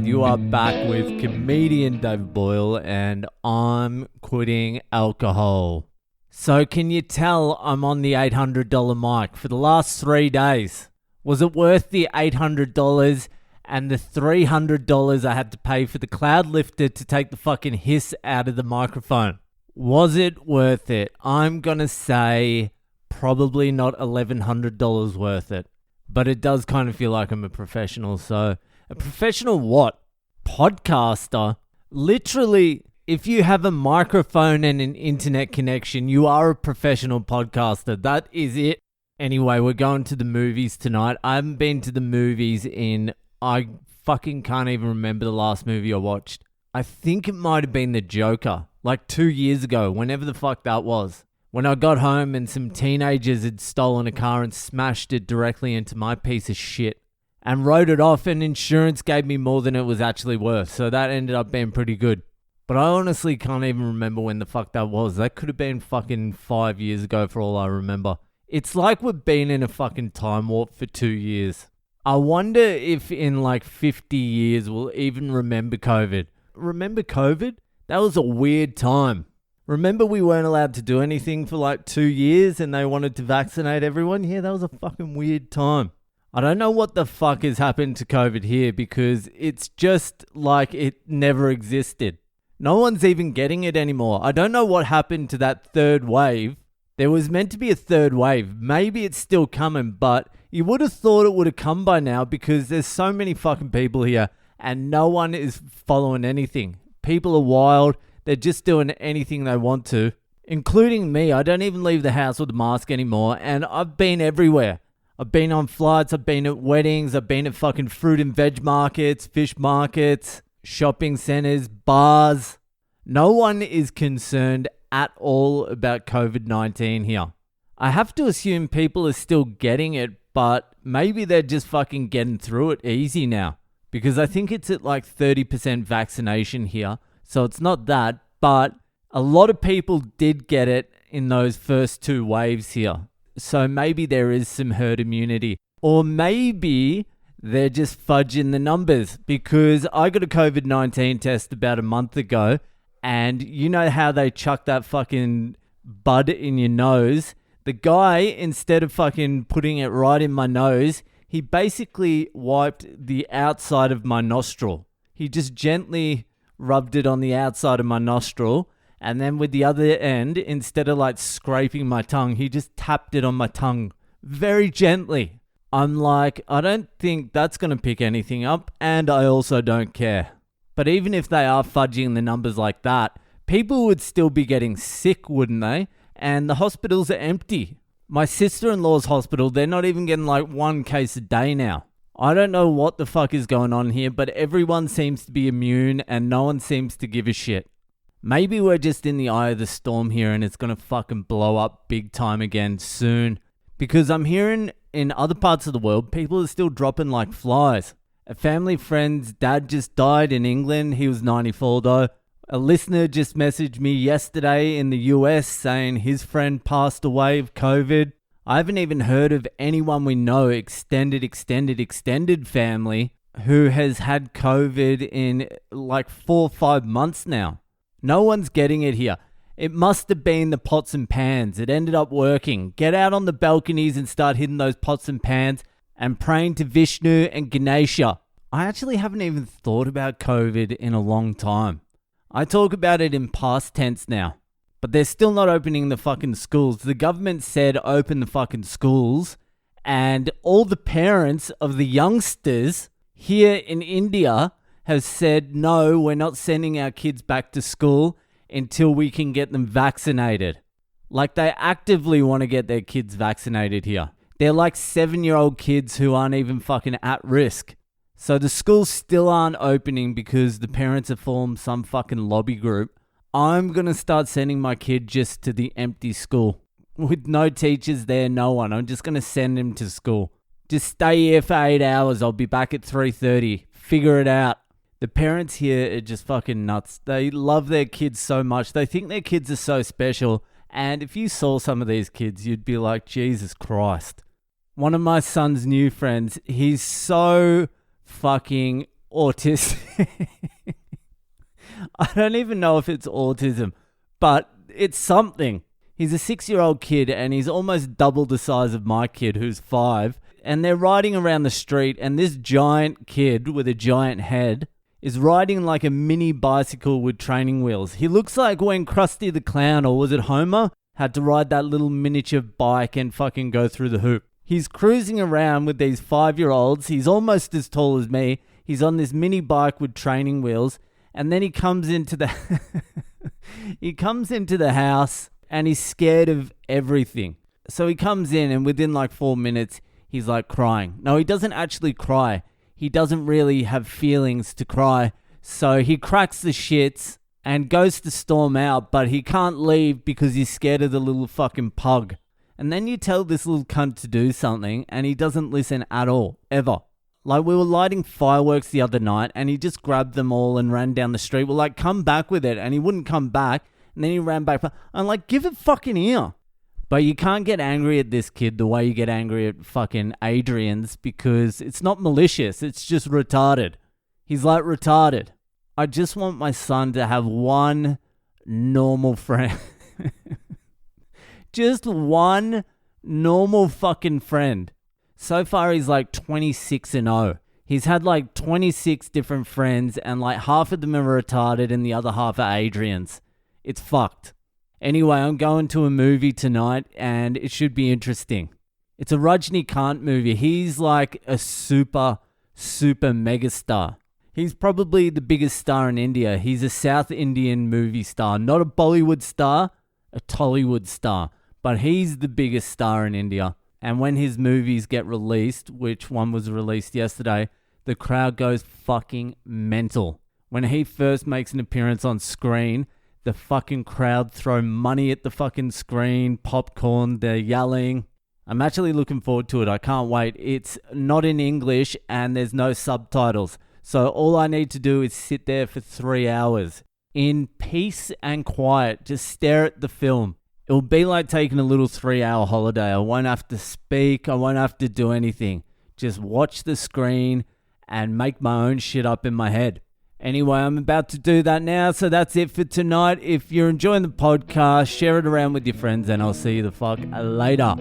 You are back with comedian David Boyle, and I'm quitting alcohol. So can you tell I'm on the $800 mic for the last 3 days? Was it worth the $800 and the $300 I had to pay for the cloud lifter to take the fucking hiss out of the microphone? Was it worth it? I'm gonna say probably not $1,100 worth it. But it does kind of feel like I'm a professional. So, a professional what? Podcaster? Literally, if you have a microphone and an internet connection, you are a professional podcaster. That is it. Anyway, we're going to the movies tonight. I haven't been to the movies I fucking can't even remember the last movie I watched. I think it might have been The Joker, like 2 years ago, whenever the fuck that was. When I got home and some teenagers had stolen a car and smashed it directly into my piece of shit and wrote it off, and insurance gave me more than it was actually worth. So that ended up being pretty good. But I honestly can't even remember when the fuck that was. That could have been fucking 5 years ago for all I remember. It's like we've been in a fucking time warp for 2 years. I wonder if in like 50 years we'll even remember COVID. Remember COVID? That was a weird time. Remember we weren't allowed to do anything for like 2 years and they wanted to vaccinate everyone? Yeah, that was a fucking weird time. I don't know what the fuck has happened to COVID here because it's just like it never existed. No one's even getting it anymore. I don't know what happened to that third wave. There was meant to be a third wave. Maybe it's still coming, but you would have thought it would have come by now because there's so many fucking people here and no one is following anything. People are wild. They're just doing anything they want to, including me. I don't even leave the house with a mask anymore, and I've been everywhere. I've been on flights, I've been at weddings, I've been at fucking fruit and veg markets, fish markets, shopping centers, bars. No one is concerned at all about COVID-19 here. I have to assume people are still getting it, but maybe they're just fucking getting through it easy now, because I think it's at like 30% vaccination here. So it's not that, but a lot of people did get it in those first 2 waves here. So maybe there is some herd immunity. Or maybe they're just fudging the numbers, because I got a COVID-19 test about a month ago, and you know how they chuck that fucking bud in your nose? The guy, instead of fucking putting it right in my nose, he basically wiped the outside of my nostril. He just gently rubbed it on the outside of my nostril, and then with the other end, instead of like scraping my tongue, he just tapped it on my tongue very gently. I'm like, I don't think that's going to pick anything up, and I also don't care. But even if they are fudging the numbers like that, people would still be getting sick, wouldn't they? And the hospitals are empty. My sister-in-law's hospital, they're not even getting like 1 case a day now. I don't know what the fuck is going on here, but everyone seems to be immune and no one seems to give a shit. Maybe we're just in the eye of the storm here and it's going to fucking blow up big time again soon. Because I'm hearing in other parts of the world, people are still dropping like flies. A family friend's dad just died in England. He was 94 though. A listener just messaged me yesterday in the US saying his friend passed away of COVID. I haven't even heard of anyone we know, extended family, who has had COVID in like 4 or 5 months now. No one's getting it here. It must have been the pots and pans. It ended up working. Get out on the balconies and start hitting those pots and pans and praying to Vishnu and Ganesha. I actually haven't even thought about COVID in a long time. I talk about it in past tense now. But they're still not opening the fucking schools. The government said open the fucking schools, and all the parents of the youngsters here in India have said, no, we're not sending our kids back to school until we can get them vaccinated. Like they actively want to get their kids vaccinated here. They're like 7-year-old kids who aren't even fucking at risk. So the schools still aren't opening because the parents have formed some fucking lobby group. I'm going to start sending my kid just to the empty school. With no teachers there, no one. I'm just going to send him to school. Just stay here for 8 hours. I'll be back at 3:30. Figure it out. The parents here are just fucking nuts. They love their kids so much. They think their kids are so special. And if you saw some of these kids, you'd be like, Jesus Christ. One of my son's new friends, he's so fucking autistic. I don't even know if it's autism, but it's something. He's a 6-year-old kid and he's almost double the size of my kid who's 5. And they're riding around the street and this giant kid with a giant head is riding like a mini bicycle with training wheels. He looks like when Krusty the Clown, or was it Homer, had to ride that little miniature bike and fucking go through the hoop. He's cruising around with these 5-year-olds. He's almost as tall as me. He's on this mini bike with training wheels. And then he comes into the he comes into the house and he's scared of everything. So he comes in and within like 4 minutes, he's like crying. No, he doesn't actually cry. He doesn't really have feelings to cry. So he cracks the shits and goes to storm out, but he can't leave because he's scared of the little fucking pug. And then you tell this little cunt to do something and he doesn't listen at all, ever. Like we were lighting fireworks the other night and he just grabbed them all and ran down the street. We're like, come back with it. And he wouldn't come back. And then he ran back. I'm like, give it fucking ear. But you can't get angry at this kid the way you get angry at fucking Adrian's because it's not malicious. It's just retarded. He's like retarded. I just want my son to have one normal friend. Just one normal fucking friend. So far, he's like 26-0. He's had like 26 different friends and like half of them are retarded and the other half are Adrian's. It's fucked. Anyway, I'm going to a movie tonight and it should be interesting. It's a Rajnikant movie. He's like a super megastar. He's probably the biggest star in India. He's a South Indian movie star, not a Bollywood star, a Tollywood star. But he's the biggest star in India. And when his movies get released, which one was released yesterday, the crowd goes fucking mental. When he first makes an appearance on screen, the fucking crowd throw money at the fucking screen, popcorn, they're yelling. I'm actually looking forward to it. I can't wait. It's not in English and there's no subtitles. So all I need to do is sit there for 3 hours in peace and quiet. Just stare at the film. It'll be like taking a little 3-hour holiday. I won't have to speak. I won't have to do anything. Just watch the screen and make my own shit up in my head. Anyway, I'm about to do that now. So that's it for tonight. If you're enjoying the podcast, share it around with your friends and I'll see you the fuck later.